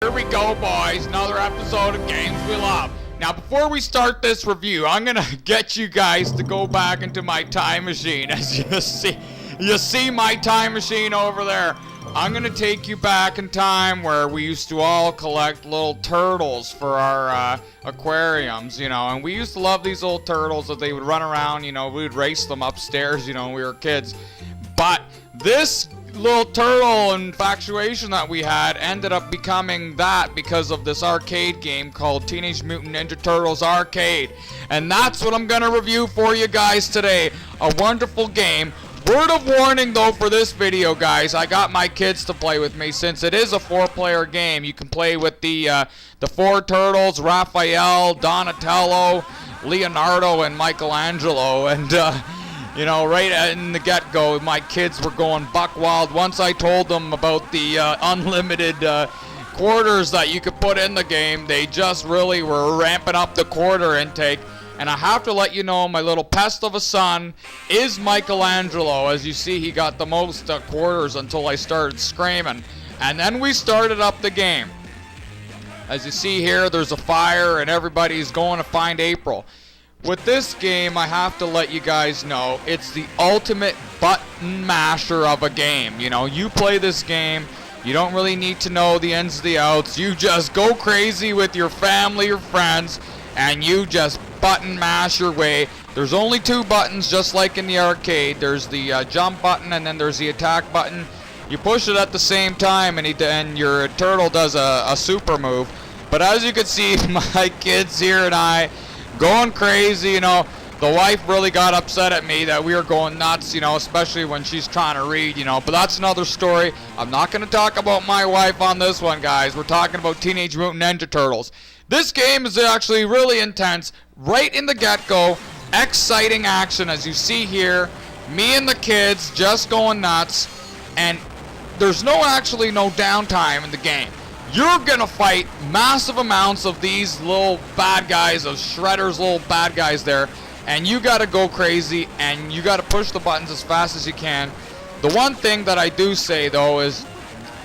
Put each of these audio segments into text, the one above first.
Here we go, boys. Another episode of Games We Love. Now, before we start this review, I'm gonna get you guys to go back into my time machine. As you see my time machine over there. I'm gonna take you back in time where we used to all collect little turtles for our aquariums, and we used to love these little turtles that they would run around, we would race them upstairs, when we were kids. But this little turtle infatuation that we had ended up becoming that because of this arcade game called Teenage Mutant Ninja Turtles Arcade. And that's what I'm gonna review for you guys today. A wonderful game. Word of warning though for this video, guys, I got my kids to play with me since it is a 4-player game. You can play with the 4 turtles, Raphael, Donatello, Leonardo, and Michelangelo. And right in the get-go, my kids were going buck wild once I told them about the unlimited quarters that you could put in the game. They just really were ramping up the quarter intake. And I have to let you know, my little pest of a son is Michelangelo. As you see, he got the most quarters until I started screaming. And then we started up the game. As you see here, there's a fire and everybody's going to find April. With this game, I have to let you guys know, it's the ultimate button masher of a game. You play this game, you don't really need to know the ins and the outs. You just go crazy with your family or friends, and you just button mash your way. There's only 2 buttons, just like in the arcade. There's the jump button, and then there's the attack button. You push it at the same time, and your turtle does a super move. But as you can see, my kids here and I going crazy. The wife really got upset at me that we were going nuts, especially when she's trying to read, but that's another story. I'm not going to talk about my wife on this one, guys. We're talking about Teenage Mutant Ninja Turtles. This game is actually really intense. Right in the get-go, exciting action, as you see here. Me and the kids just going nuts, and there's no downtime in the game. You're gonna fight massive amounts of these little bad guys, of Shredder's little bad guys there, and you gotta go crazy, and you gotta push the buttons as fast as you can. The one thing that I do say though is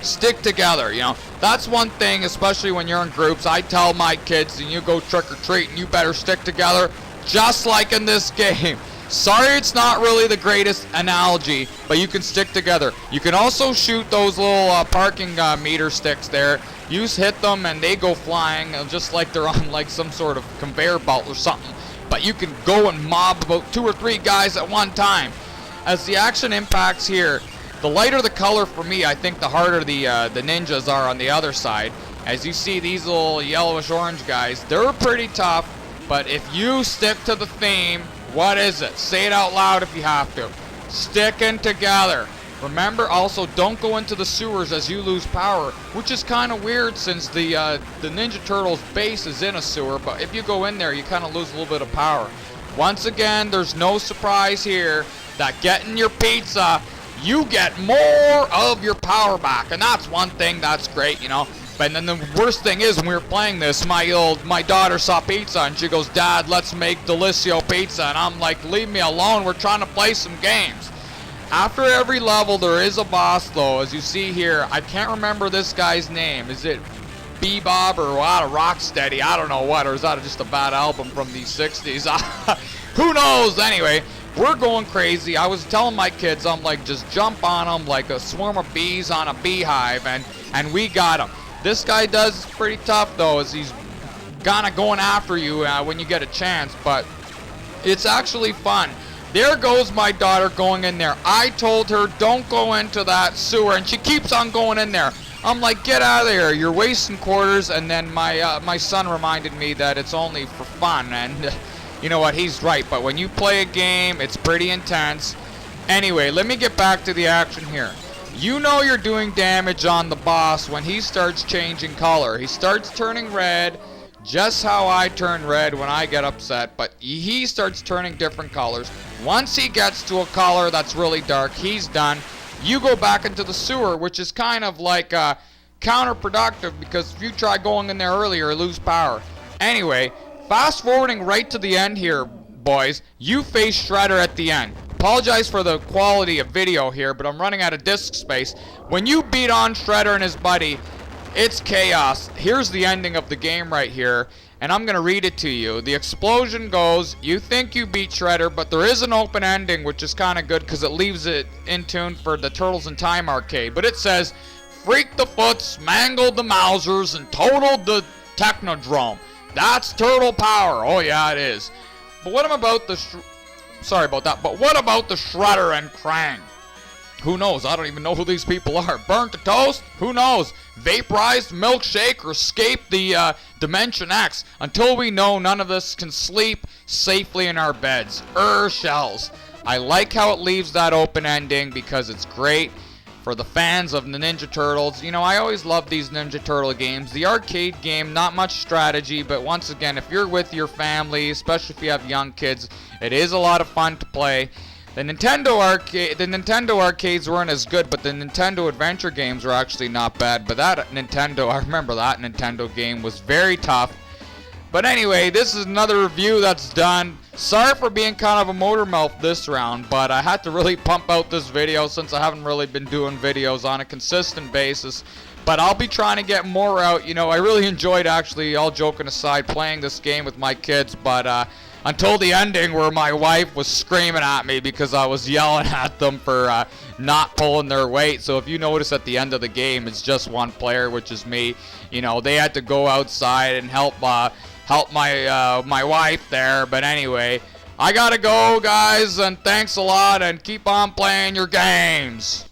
stick together. That's one thing, especially when you're in groups. I tell my kids, and you go trick or treat, and you better stick together, just like in this game. Sorry, it's not really the greatest analogy, but you can stick together. You can also shoot those little parking meter sticks there. You hit them and they go flying, just like they're on like some sort of conveyor belt or something. But you can go and mob about 2 or 3 guys at one time. As the action impacts here, the lighter the color for me, I think the harder the ninjas are on the other side. As you see, these little yellowish orange guys, they're pretty tough. But if you stick to the theme, what is it? Say it out loud if you have to. Sticking together. Remember, also, don't go into the sewers as you lose power, which is kind of weird since the Ninja Turtles base is in a sewer, but if you go in there, you kind of lose a little bit of power. Once again, there's no surprise here that getting your pizza, you get more of your power back, and that's one thing that's great, But then the worst thing is, when we were playing this, my daughter saw pizza, and she goes, "Dad, let's make Delisio pizza." And I'm like, "Leave me alone, we're trying to play some games." After every level, there is a boss, though. As you see here, I can't remember this guy's name. Is it Bebop or Rocksteady? I don't know what, or is that just a bad album from the 60s? Who knows? Anyway, we're going crazy. I was telling my kids, I'm like, just jump on them like a swarm of bees on a beehive, and we got him. This guy does pretty tough, though, as he's kind of going after you when you get a chance, but it's actually fun. There goes my daughter going in there. I told her, don't go into that sewer, and she keeps on going in there. I'm like, get out of there, you're wasting quarters. And then my son reminded me that it's only for fun, and you know what, he's right. But when you play a game, it's pretty intense. Anyway, let me get back to the action here. You're doing damage on the boss when he starts changing color. He starts turning red, just how I turn red when I get upset, but he starts turning different colors. Once he gets to a color that's really dark, he's done. You go back into the sewer, which is kind of like counterproductive, because if you try going in there earlier, you lose power. Anyway, fast forwarding right to the end here, boys, you face Shredder at the end. Apologize for the quality of video here, but I'm running out of disk space. When you beat on Shredder and his buddy, It's chaos. Here's the ending of the game right here, and I'm gonna read it to you. The explosion goes, you think you beat Shredder, but there is an open ending, which is kind of good because it leaves it in tune for the Turtles in Time arcade. But it says, freak the Foots, mangled the Mousers, and totaled the Technodrome. That's turtle power. Oh yeah, it is. But what about the sorry about that. But what about the Shredder and Krang? Who knows? I don't even know who these people are. Burnt to toast? Who knows? Vaporized milkshake or escape the Dimension X? Until we know, none of us can sleep safely in our beds. Shells. I like how it leaves that open ending because it's great for the fans of the Ninja Turtles. You know, I always love these Ninja Turtle games. The arcade game, not much strategy, but once again, if you're with your family, especially if you have young kids, it is a lot of fun to play. The Nintendo arcades weren't as good, but the Nintendo Adventure games were actually not bad. But I remember that Nintendo game was very tough. But anyway, this is another review that's done. Sorry for being kind of a motor mouth this round, but I had to really pump out this video since I haven't really been doing videos on a consistent basis. But I'll be trying to get more out. You know, I really enjoyed, actually, all joking aside, playing this game with my kids. But until the ending where my wife was screaming at me because I was yelling at them for not pulling their weight. So if you notice at the end of the game, it's just one player, which is me. You know, they had to go outside and help my wife there. But anyway, I gotta go, guys, and thanks a lot, and keep on playing your games.